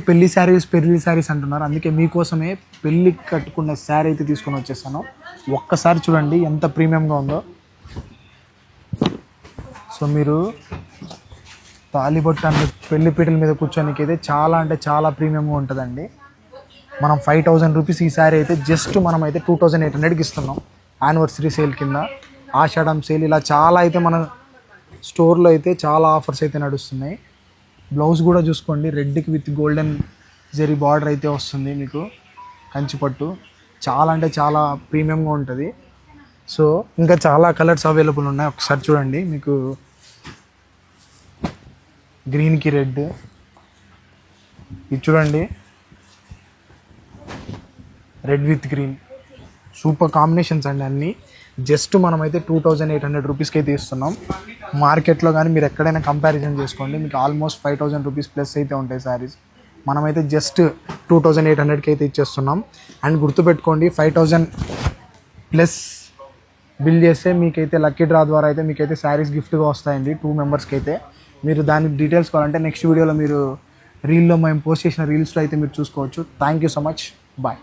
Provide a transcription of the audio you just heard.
పెళ్లి శారీస్ అంటున్నారు, అందుకే మీకోసమే పెళ్లి కట్టుకున్న శారీ అయితే తీసుకొని వచ్చేసాను. ఒక్కసారి చూడండి ఎంత ప్రీమియంగా ఉందో. సో మీరు తాళిబొట్టు అనే పెళ్లి పీటల మీద కూర్చోనికి అయితే చాలా అంటే చాలా ప్రీమియంగా ఉంటుందండి. మనం 5000 రూపీస్ ఈ శారీ అయితే జస్ట్ మనం అయితే 2800కి ఇస్తున్నాం యానివర్సరీ సేల్ కింద. ఆషాఢం సేల్ ఇలా చాలా అయితే మన స్టోర్లో అయితే చాలా ఆఫర్స్ అయితే నడుస్తున్నాయి. బ్లౌజ్ కూడా చూసుకోండి, రెడ్కి విత్ గోల్డెన్ జరీ బార్డర్ అయితే వస్తుంది మీకు, కంచిపట్టు. చాలా అంటే చాలా ప్రీమియంగా ఉంటుంది. సో ఇంకా చాలా కలర్స్ అవైలబుల్ ఉన్నాయి, ఒకసారి చూడండి. మీకు గ్రీన్కి రెడ్, ఇది చూడండి red with green, super combinations అండి అన్నీ. జస్ట్ మనమైతే 2800 రూపీస్కి అయితే ఇస్తున్నాం. మార్కెట్లో కానీ మీరు ఎక్కడైనా కంపారిజన్ చేసుకోండి, మీకు ఆల్మోస్ట్ 5000 రూపీస్ ప్లస్ అయితే ఉంటాయి శారీస్. మనమైతే జస్ట్ 2800కి అయితే ఇచ్చేస్తున్నాం. అండ్ గుర్తుపెట్టుకోండి, 5000 ప్లస్ బిల్ చేస్తే మీకైతే లక్కీ డ్రా ద్వారా అయితే మీకైతే శారీస్ గిఫ్ట్గా వస్తాయండి 2 మెంబర్స్కి అయితే. మీరు దానికి డీటెయిల్స్ కావాలంటే నెక్స్ట్ వీడియోలో మీరు రీల్లో మేము పోస్ట్ చేసిన రీల్స్లో అయితే మీరు చూసుకోవచ్చు. Thank you so much, bye.